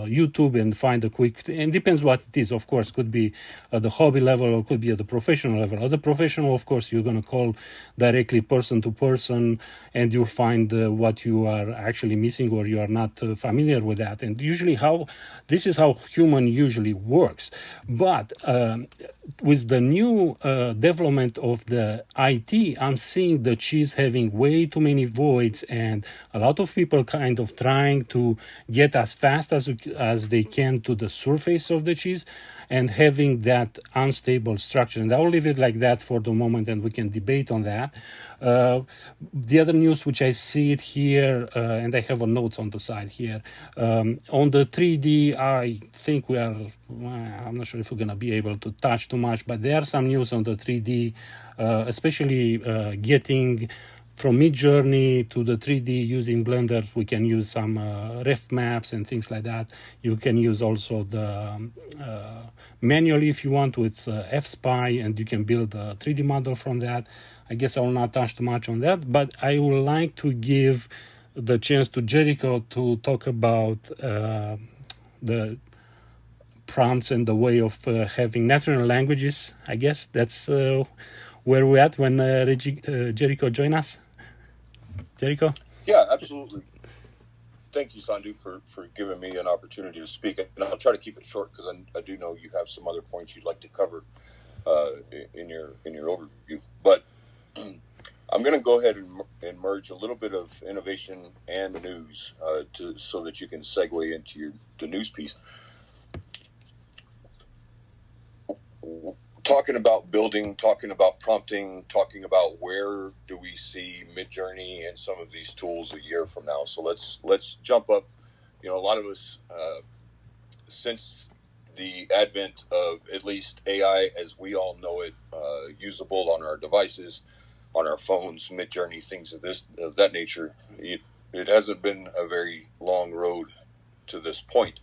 YouTube and find a quick, and depends what it is, of course, could be at the hobby level or could be at the professional level. At the professional, of course, you're going to call directly person to person, and you'll find what you are actually missing, or you are not familiar with that. And usually this is how human usually works. But with the new development of the IT, I'm seeing the cheese having way too many voids, and a lot of people kind of trying to get as fast as they can to the surface of the cheese, and having that unstable structure. And I'll leave it like that for the moment, and we can debate on that. The other news, which I see it here, and I have a notes on the side here, on the 3D, I think I'm not sure if we're going to be able to touch too much, but there are some news on the 3D, especially getting from Midjourney to the 3D using Blender. We can use some ref maps and things like that. You can use also the manually if you want with FSpy, and you can build a 3D model from that. I guess I will not touch too much on that, but I would like to give the chance to Jericho to talk about the prompts and the way of having natural languages. I guess that's where we're at when Jericho joined us. Jericho? Yeah, absolutely. Thank you, Sandhu, for giving me an opportunity to speak. And I'll try to keep it short because I do know you have some other points you'd like to cover in your overview. But I'm going to go ahead and merge a little bit of innovation and news so that you can segue into the news piece. Talking about building, talking about prompting, talking about where do we see Midjourney and some of these tools a year from now. So let's jump up. A lot of us, since the advent of at least AI as we all know it, usable on our devices, on our phones, Midjourney, things of that nature, it hasn't been a very long road to this point.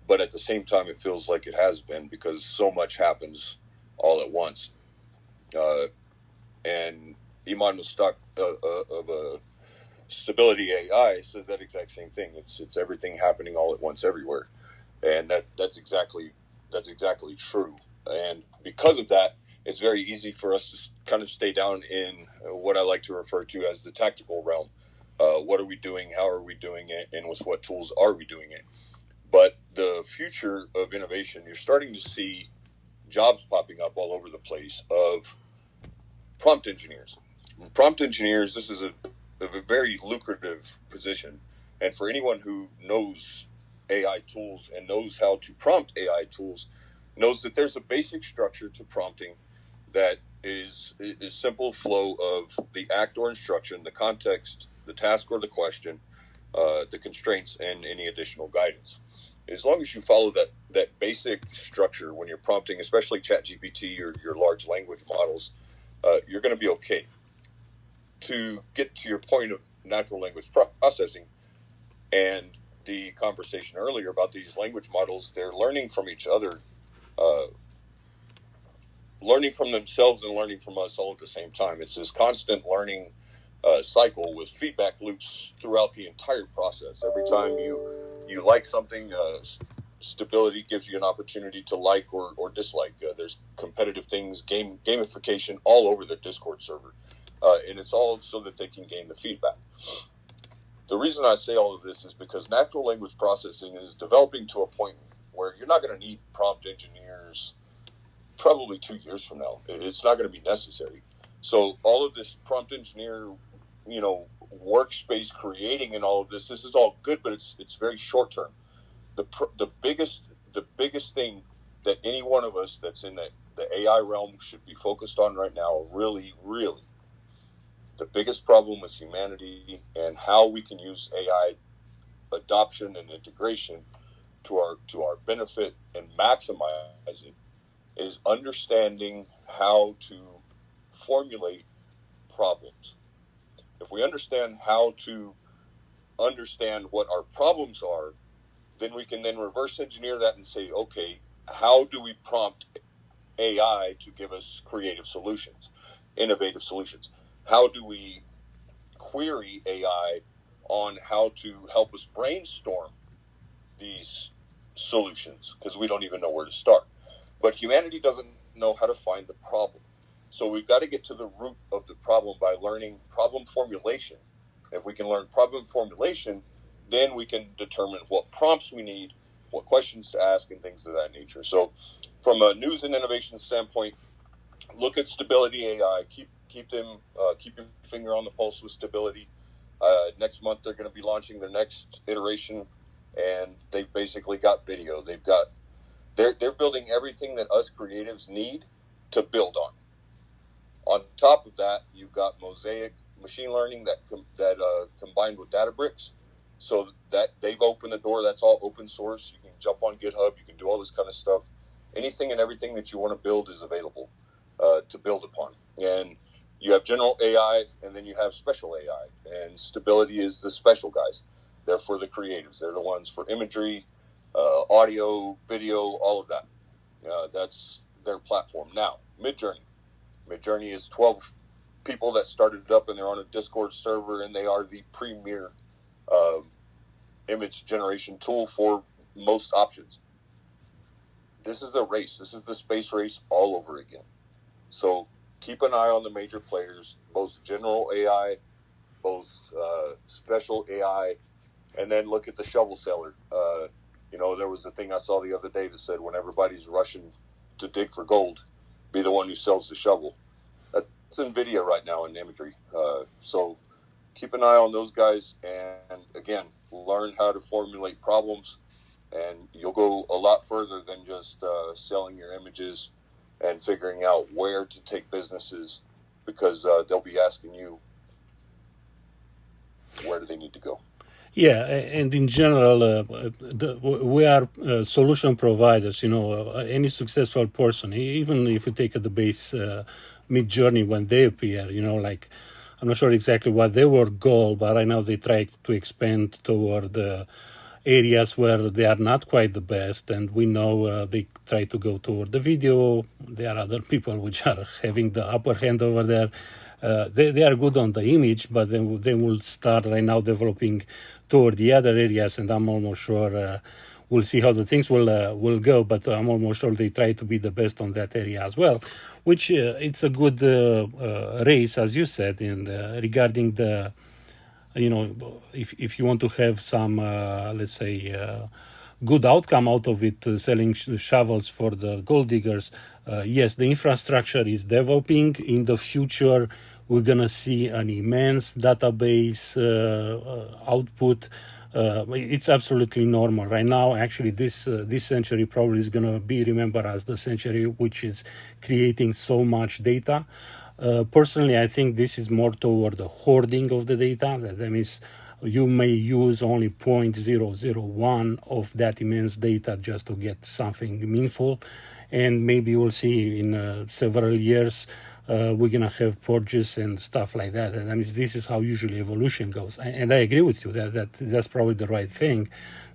But at the same time, it feels like it has been because so much happens all at once. And Iman Mustaq of Stability AI says that exact same thing. It's everything happening all at once everywhere, and that's exactly true. And because of that, it's very easy for us to kind of stay down in what I like to refer to as the tactical realm. What are we doing? How are we doing it? And with what tools are we doing it? But the future of innovation, you're starting to see jobs popping up all over the place of prompt engineers. Prompt engineers, this is a very lucrative position. And for anyone who knows AI tools and knows how to prompt AI tools, knows that there's a basic structure to prompting that is simple flow of the act or instruction, the context, the task or the question, the constraints, and any additional guidance. As long as you follow that basic structure when you're prompting, especially ChatGPT or your large language models, you're going to be okay. To get to your point of natural language processing and the conversation earlier about these language models, they're learning from each other, learning from themselves and learning from us all at the same time. It's this constant learning cycle with feedback loops throughout the entire process. Every time you like something, Stability gives you an opportunity to like or dislike. There's competitive things, gamification all over the Discord server. And it's all so that they can gain the feedback. The reason I say all of this is because natural language processing is developing to a point where you're not going to need prompt engineers probably 2 years from now. It's not going to be necessary. So all of this prompt engineer, workspace creating and all of this is all good, but it's very short term. The biggest thing that any one of us that's in the AI realm should be focused on right now, really, really, the biggest problem with humanity and how we can use AI adoption and integration to our benefit and maximize it is understanding how to formulate problems. If we understand how to understand what our problems are, then we can then reverse engineer that and say, okay, how do we prompt AI to give us creative solutions, innovative solutions? How do we query AI on how to help us brainstorm these solutions? Because we don't even know where to start. But humanity doesn't know how to find the problem. So we've got to get to the root of the problem by learning problem formulation. If we can learn problem formulation, then we can determine what prompts we need, what questions to ask, and things of that nature. So from a news and innovation standpoint, look at Stability AI. Keep your finger on the pulse with Stability. Next month, they're going to be launching their next iteration, and they've basically got video. They're building everything that us creatives need to build on. On top of that, you've got Mosaic machine learning that combined with Databricks, so that they've opened the door. That's all open source. You can jump on GitHub. You can do all this kind of stuff. Anything and everything that you want to build is available to build upon. And you have general AI, and then you have special AI. And Stability is the special guys. They're for the creatives. They're the ones for imagery, audio, video, all of that. That's their platform. Now, Midjourney. Midjourney is 12 people that started it up and they're on a Discord server, and they are the premier image generation tool for most options. This is a race. This is the space race all over again. So keep an eye on the major players, both general AI, both special AI, and then look at the shovel seller. There was a thing I saw the other day that said when everybody's rushing to dig for gold, be the one who sells the shovel. That's NVIDIA right now in imagery. So keep an eye on those guys, and again, learn how to formulate problems, and you'll go a lot further than just selling your images and figuring out where to take businesses, because they'll be asking you, where do they need to go? Yeah, and in general, we are solution providers. Any successful person, even if you take the base Mid-Journey when they appear, like I'm not sure exactly what their goal, but right now they try to expand toward the areas where they are not quite the best, and we know they try to go toward the video. There are other people which are having the upper hand over there. They are good on the image, but then they will start right now developing toward the other areas, and I'm almost sure we'll see how the things will go, but I'm almost sure they try to be the best on that area as well, which it's a good race, as you said, in regarding the, if you want to have some, let's say, good outcome out of it, selling shovels for the gold diggers. Yes, the infrastructure is developing. In the future, we're going to see an immense database output. It's absolutely normal. Right now, actually, this century probably is going to be remembered as the century which is creating so much data. Personally, I think this is more toward the hoarding of the data. That means you may use only 0.001 of that immense data just to get something meaningful. And maybe we'll see in several years we're going to have purges and stuff like that. And I mean, this is how usually evolution goes. And I agree with you that's probably the right thing.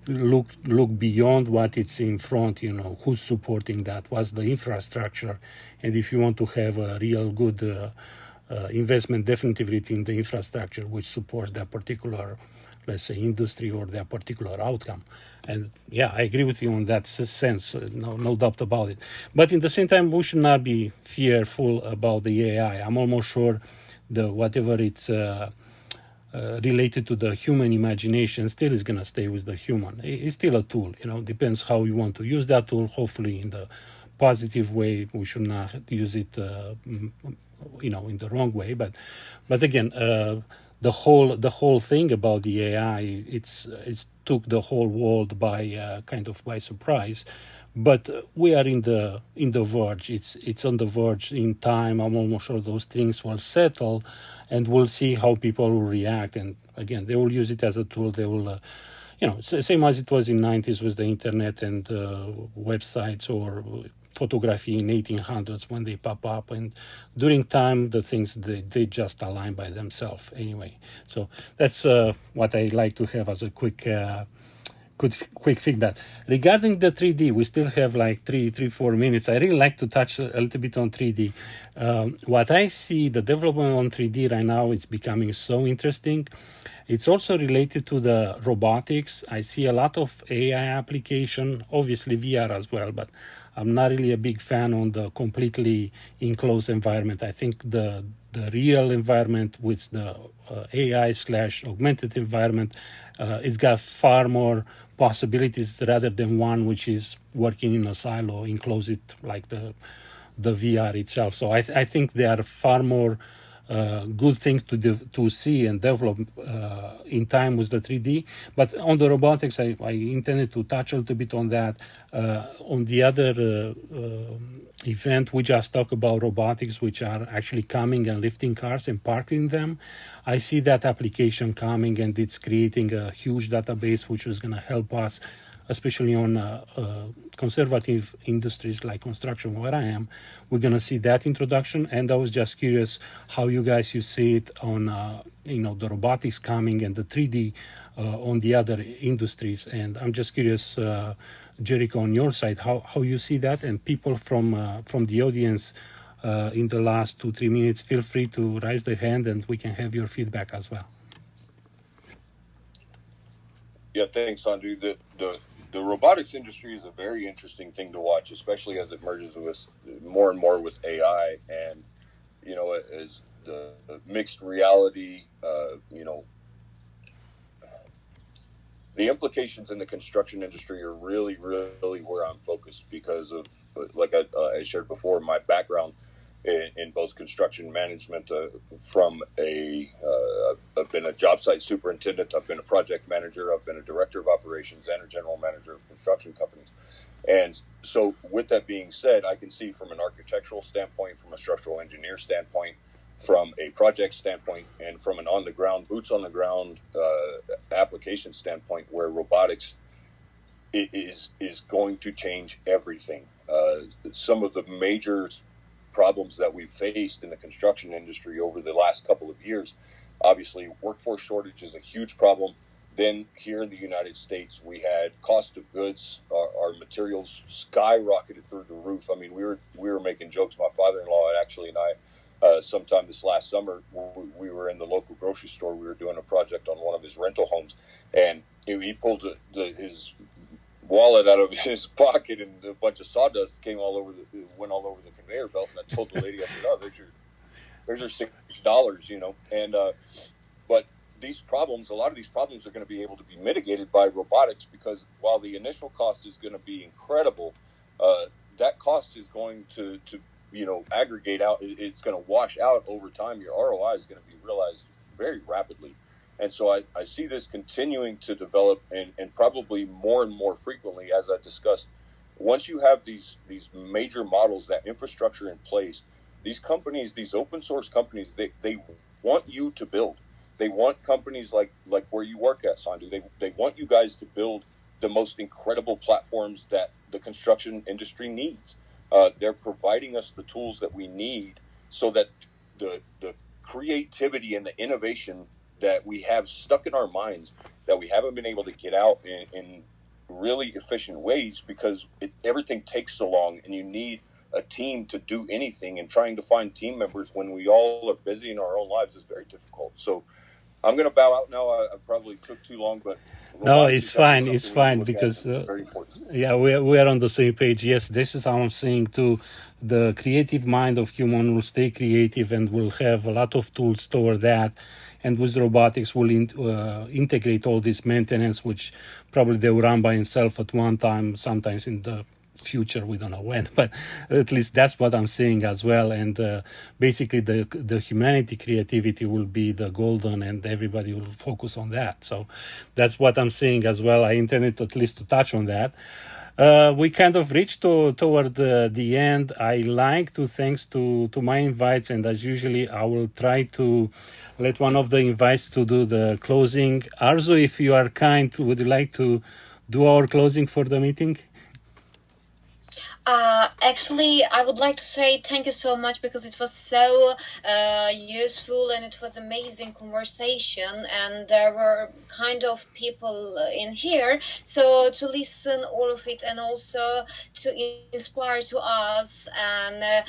Look beyond what it's in front, who's supporting that, what's the infrastructure. And if you want to have a real good investment, definitely it's in the infrastructure which supports that particular, let's say, industry or that particular outcome. And yeah, I agree with you on that sense, no doubt about it. But in the same time, we should not be fearful about the AI. I'm almost sure whatever it's related to the human imagination still is going to stay with the human. It's still a tool, depends how you want to use that tool. Hopefully in the positive way, we should not use it in the wrong way. But again, the whole thing about the AI, it's took the whole world by kind of by surprise. But we are in the verge. It's on the verge in time. I'm almost sure those things will settle, and we'll see how people will react. And again, they will use it as a tool. They will, same as it was in 90s with the internet and websites or photography in 1800s when they pop up. And during time, the things they just align by themselves anyway. So that's what I like to have as a quick feedback. Regarding the 3D, we still have like 4 minutes. I really like to touch a little bit on 3D. What I see, the development on 3D right now is becoming so interesting. It's also related to the robotics. I see a lot of AI application, obviously VR as well, but I'm not really a big fan on the completely enclosed environment. I think the real environment with the AI/augmented environment, it's got far more possibilities rather than one which is working in a silo, enclose it like the VR itself. So I think there are far more good things to see and develop in time with the 3D. But on the robotics, I intended to touch a little bit on that. On the other event, we just talked about robotics, which are actually coming and lifting cars and parking them. I see that application coming, and it's creating a huge database, which is going to help us, especially on conservative industries like construction, where I am. We're going to see that introduction, and I was just curious how you see it on, the robotics coming and the 3D on the other industries. And I'm just curious, Jericho, on your side, how you see that, and people from the audience, in the last 2-3 minutes, feel free to raise the hand and we can have your feedback as well. Yeah, thanks, Sandu. The robotics industry is a very interesting thing to watch, especially as it merges with more and more with AI, and as the mixed reality, the implications in the construction industry are really, really where I'm focused because of, like I shared before, my background in both construction management. I've been a job site superintendent, I've been a project manager, I've been a director of operations and a general manager of construction companies. And so with that being said, I can see from an architectural standpoint, from a structural engineer standpoint, from a project standpoint, and from an on-the-ground, boots-on-the-ground application standpoint, where robotics is going to change everything. Some of the major problems that we've faced in the construction industry over the last couple of years, obviously workforce shortage is a huge problem. Then here in the United States, we had cost of goods, our materials skyrocketed through the roof. I mean, we were making jokes. My father-in-law and I, sometime this last summer, we were in the local grocery store. We were doing a project on one of his rental homes, and he pulled his wallet out of his pocket, and a bunch of sawdust went all over the conveyor belt. And I told the lady, I said, "Oh, there's your $6." And but a lot of these problems are going to be able to be mitigated by robotics, because while the initial cost is going to be incredible, that cost is going to aggregate out. It's going to wash out over time. Your ROI is going to be realized very rapidly. And so I see this continuing to develop, and probably more and more frequently, as I discussed. Once you have these major models, that infrastructure in place, these companies, these open source companies, they want you to build. They want companies like where you work at, Sandu. They want you guys to build the most incredible platforms that the construction industry needs. They're providing us the tools that we need so that the creativity and the innovation that we have stuck in our minds, that we haven't been able to get out in really efficient ways, because everything takes so long, and you need a team to do anything, and trying to find team members when we all are busy in our own lives is very difficult. So I'm going to bow out now. I probably took too long, but no, it's fine because yeah, we are on the same page. Yes, this is how I'm saying too. The creative mind of human will stay creative, and will have a lot of tools toward that. And with robotics, will integrate all this maintenance, which probably they will run by itself at one time, sometimes in the future, we don't know when, but at least that's what I'm saying as well. And basically the humanity creativity will be the golden, and everybody will focus on that. So that's what I'm saying as well. I intended at least to touch on that. We kind of reached toward the end. I like to thanks to my invites, and as usually I will try to let one of the invites to do the closing. Arzu, if you are kind, would you like to do our closing for the meeting? Actually, I would like to say thank you so much, because it was so useful, and it was amazing conversation, and there were kind of people in here, so to listen all of it, and also to inspire to us, and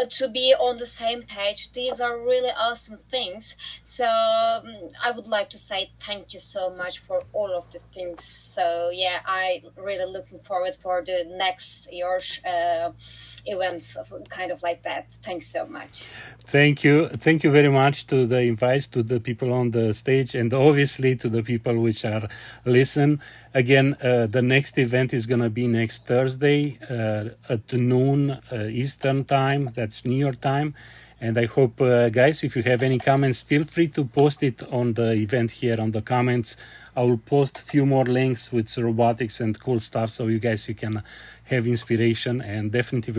to be on the same page. These are really awesome things. So I would like to say thank you so much for all of the things. So yeah, I really looking forward for the next year's events, kind of like that. Thanks so much. Thank you very much to the invites, to the people on the stage, and obviously to the people which are listen. Again, the next event is going to be next Thursday at noon Eastern time. That's New York time. And I hope, guys, if you have any comments, feel free to post it on the event here on the comments. I will post a few more links with robotics and cool stuff, so you can have inspiration. And definitely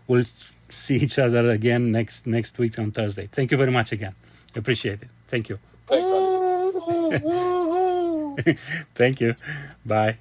we'll see each other again next week on Thursday. Thank you very much again. Appreciate it. Thank you. Thanks, Sandu. Thank you. Bye.